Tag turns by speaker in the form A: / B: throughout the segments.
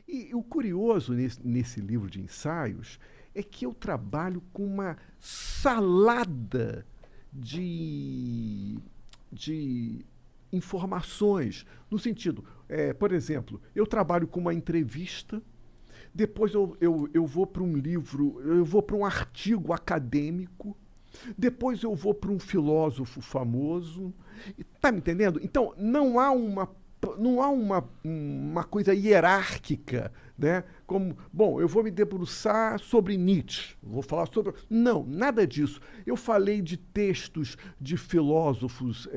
A: E o curioso nesse livro de ensaios é que eu trabalho com uma salada de informações, no sentido, por exemplo, eu trabalho com uma entrevista, depois eu vou para um livro, eu vou para um artigo acadêmico, depois eu vou para um filósofo famoso. Está me entendendo? Então, não há uma coisa hierárquica, né? Como, bom, eu vou me debruçar sobre Nietzsche, vou falar sobre... Não, nada disso. Eu falei de textos de filósofos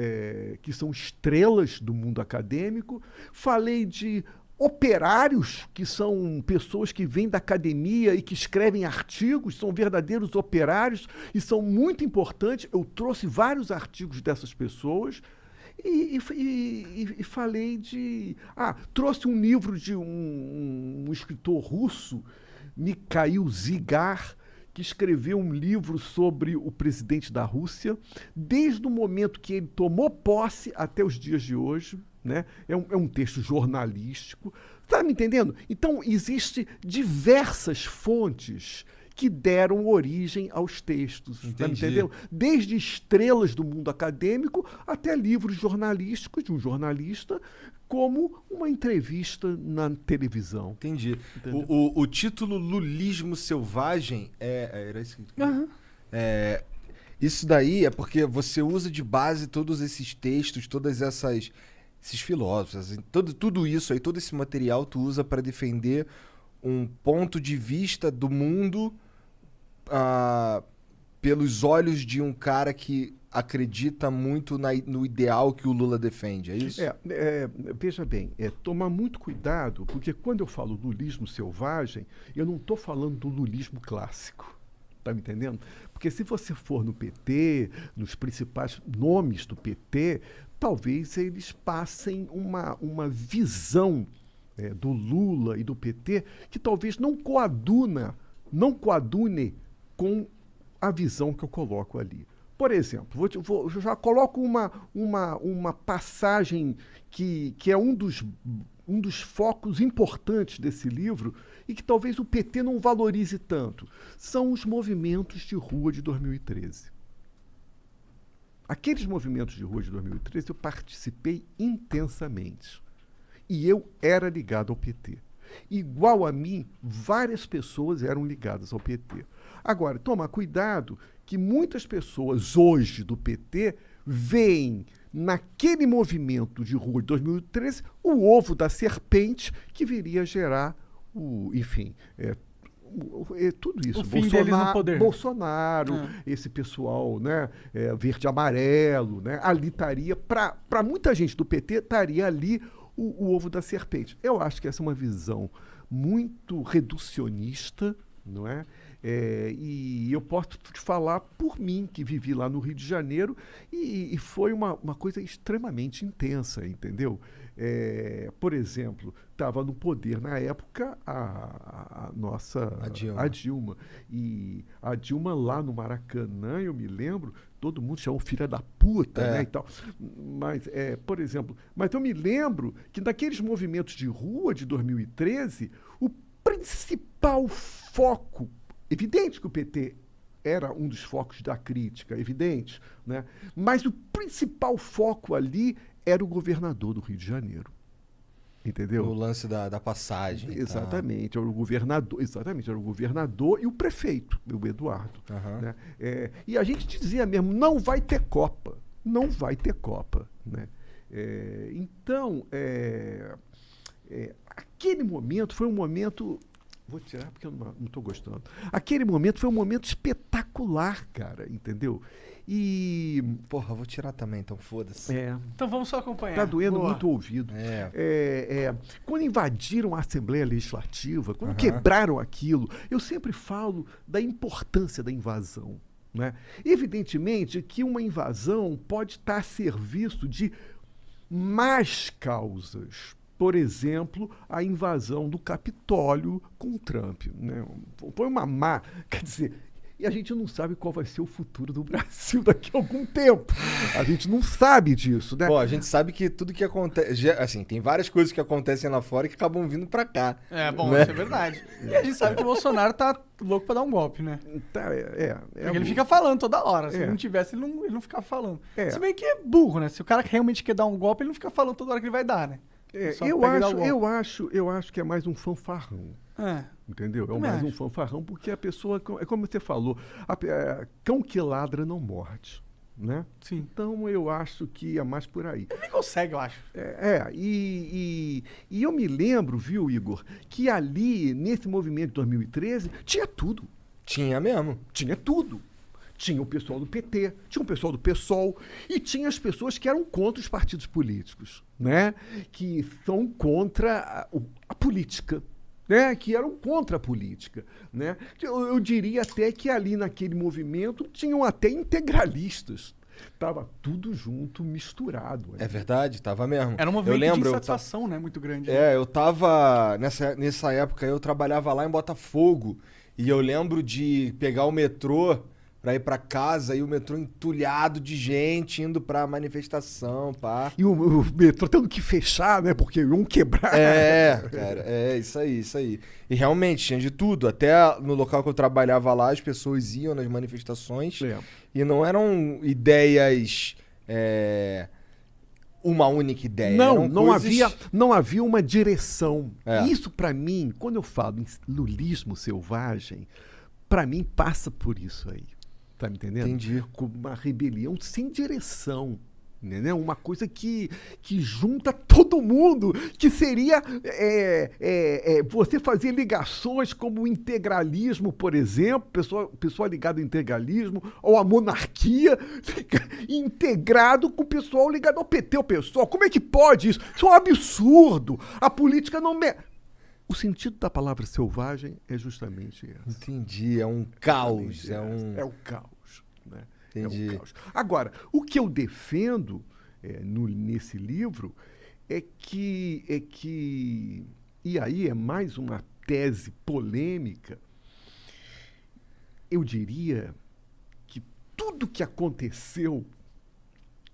A: que são estrelas do mundo acadêmico, falei de operários, que são pessoas que vêm da academia e que escrevem artigos, são verdadeiros operários e são muito importantes. Eu trouxe vários artigos dessas pessoas e falei de... trouxe um livro de um escritor russo, Mikhail Zygar, que escreveu um livro sobre o presidente da Rússia, desde o momento que ele tomou posse até os dias de hoje. Né? É um texto jornalístico. Está me entendendo? Então, existem diversas fontes que deram origem aos textos. Está me entendendo? Desde estrelas do mundo acadêmico até livros jornalísticos de um jornalista, como uma entrevista na televisão.
B: Entendi. O título Lulismo Selvagem era isso que...
C: Uhum.
B: Isso daí é porque você usa de base todos esses textos, todas esses filósofos, tudo isso aí, todo esse material tu usa para defender um ponto de vista do mundo pelos olhos de um cara que acredita muito no ideal que o Lula defende, é isso?
A: Veja bem, tomar muito cuidado, porque quando eu falo lulismo selvagem, eu não estou falando do lulismo clássico. Está me entendendo? Porque se você for no PT, nos principais nomes do PT, talvez eles passem uma visão do Lula e do PT que talvez não coadune com a visão que eu coloco ali. Por exemplo, eu já coloco uma passagem que é um dos focos importantes desse livro e que talvez o PT não valorize tanto. São os movimentos de rua de 2013. Aqueles movimentos de rua de 2013 eu participei intensamente. E eu era ligado ao PT. Igual a mim, várias pessoas eram ligadas ao PT. Agora, toma cuidado que muitas pessoas hoje do PT veem naquele movimento de rua de 2013 o ovo da serpente que viria a gerar tudo isso.
C: O fim deles no poder.
A: Bolsonaro, esse pessoal, né, verde e amarelo, né, ali estaria, para muita gente do PT, estaria ali o ovo da serpente. Eu acho que essa é uma visão muito reducionista, não é? E eu posso te falar por mim, que vivi lá no Rio de Janeiro, e foi uma coisa extremamente intensa, entendeu? Por exemplo, estava no poder na época a Dilma. E a Dilma lá no Maracanã, eu me lembro, todo mundo chamou filha da puta, né, e tal. Mas, por exemplo, eu me lembro que naqueles movimentos de rua de 2013, o principal foco, evidente que o PT era um dos focos da crítica, evidente, né? Mas o principal foco ali era o governador do Rio de Janeiro. Entendeu?
B: O lance da passagem.
A: Exatamente, era o governador, e o prefeito, o Eduardo.
B: Uhum.
A: Né? E a gente dizia mesmo, não vai ter Copa. Não vai ter Copa. Né? Então, aquele momento foi um momento... Vou tirar porque eu não estou gostando. Aquele momento foi um momento espetacular, cara, entendeu? E...
B: Porra, vou tirar também, então foda-se.
C: Então vamos só acompanhar.
A: Tá doendo muito o ouvido. Quando invadiram a Assembleia Legislativa, quando quebraram aquilo, eu sempre falo da importância da invasão. Né? Evidentemente que uma invasão pode estar a serviço de más causas. Por exemplo, a invasão do Capitólio com o Trump. Né? Foi uma má... Quer dizer, E a gente não sabe qual vai ser o futuro do Brasil daqui a algum tempo. A gente não sabe disso, né?
B: Pô, a gente sabe que tudo que acontece. Assim, tem várias coisas que acontecem lá fora que acabam vindo pra cá.
C: Bom,
B: né?
C: isso é verdade. E a gente sabe que o Bolsonaro tá louco pra dar um golpe, né?
A: Tá,
C: Porque ele fica falando toda hora. Se
A: É.
C: ele não tivesse, ele não ficava falando.
A: É.
C: Se bem que é burro, né? Se o cara realmente quer dar um golpe, ele não fica falando toda hora que ele vai dar, né? Só
A: eu
C: pega e dá o
A: eu acho que é mais um fanfarrão.
C: É.
A: Entendeu? É
C: Também
A: mais um
C: acho.
A: fanfarrão, porque a pessoa, é como você falou, cão que ladra não morde, né?
C: Sim.
A: Então eu acho que é mais por aí.
C: Ele nem consegue, eu acho.
A: E eu me lembro, viu, Igor, que ali, nesse movimento de 2013, tinha tudo.
B: Tinha mesmo.
A: Tinha tudo. Tinha o pessoal do PT, tinha o pessoal do PSOL e tinha as pessoas que eram contra os partidos políticos, né? Que são contra a política. Né, que eram contra a política. Né? Eu diria até que ali naquele movimento tinham até integralistas. Estava tudo junto, misturado.
B: É verdade, tava mesmo.
C: Era um movimento
B: eu lembro,
C: de insatisfação, né? Muito grande.
B: eu tava. Nessa época eu trabalhava lá em Botafogo. E eu lembro de pegar o metrô pra ir pra casa e o metrô entulhado de gente indo pra manifestação, pá.
A: E o metrô tendo que fechar, né? Porque iam quebrar.
B: Cara, isso aí. E realmente tinha de tudo. Até no local que eu trabalhava lá, as pessoas iam nas manifestações e não eram ideias. Uma única ideia.
A: Não havia uma direção.
B: É.
A: Isso, para mim, quando eu falo em lulismo selvagem, para mim passa por isso aí. Tá me entendendo?
B: Entendi.
A: Como uma rebelião sem direção. Entendeu? Uma coisa que junta todo mundo, que seria você fazer ligações como o integralismo, por exemplo, pessoa ligada ao integralismo, ou a monarquia, integrado com o pessoal ligado ao PT, o pessoal. Como é que pode isso? Isso é um absurdo. A política não... O sentido da palavra selvagem é justamente esse.
B: Entendi, é um caos.
A: É o caos, né?
B: Entendi.
A: É um caos. Agora, o que eu defendo nesse livro é que, e aí é mais uma tese polêmica, eu diria que tudo que aconteceu,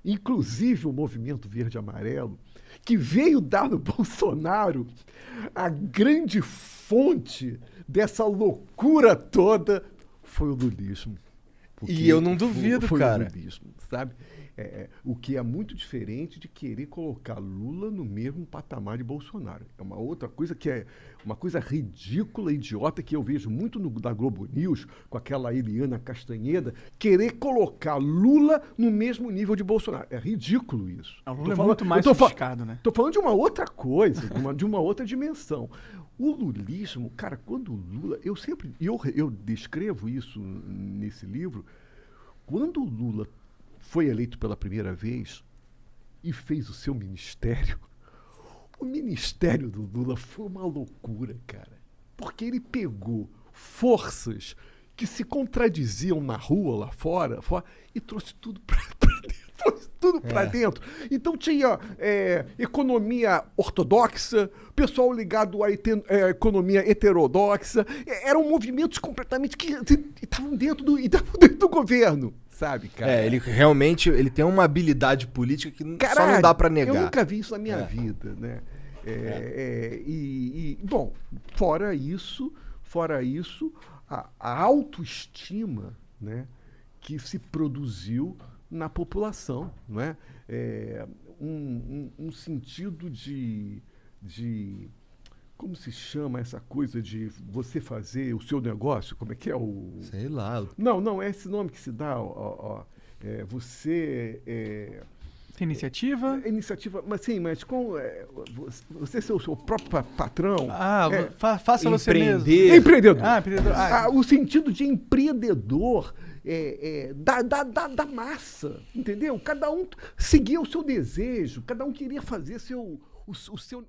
A: inclusive o movimento verde-amarelo, que veio dar no Bolsonaro, a grande fonte dessa loucura toda foi o lulismo.
B: E eu não duvido,
A: foi
B: cara.
A: O lulismo, sabe? O que é muito diferente de querer colocar Lula no mesmo patamar de Bolsonaro. É uma outra coisa que é uma coisa ridícula, idiota, que eu vejo muito da Globo News, com aquela Eliana Castanheda, querer colocar Lula no mesmo nível de Bolsonaro. É ridículo isso.
C: O Lula é muito mais sofisticado, né?
A: Estou falando de uma outra coisa, de uma outra dimensão. O lulismo, cara, quando o Lula... Eu descrevo isso nesse livro. Quando o Lula foi eleito pela primeira vez e fez o seu ministério, o ministério do Lula foi uma loucura, cara. Porque ele pegou forças que se contradiziam na rua, lá fora e trouxe tudo para dentro. Trouxe tudo para dentro. Então tinha economia ortodoxa, pessoal ligado à economia heterodoxa. Eram movimentos completamente que estavam dentro do governo. Sabe, cara?
B: Ele realmente tem uma habilidade política que
A: Caralho,
B: só não dá pra negar.
A: Eu nunca vi isso na minha vida, né? Bom, fora isso, a autoestima, né, que se produziu na população, não é? Um sentido de como se chama essa coisa de você fazer o seu negócio? Como é que é o...
B: Sei lá.
A: Não, é esse nome que se dá. Você...
C: Tem iniciativa?
A: Iniciativa, mas sim, mas com você ser o seu próprio patrão.
C: Faça você mesmo.
A: Empreendedor.
C: Empreendedor.
A: O sentido de empreendedor da massa, entendeu? Cada um seguia o seu desejo, cada um queria fazer o seu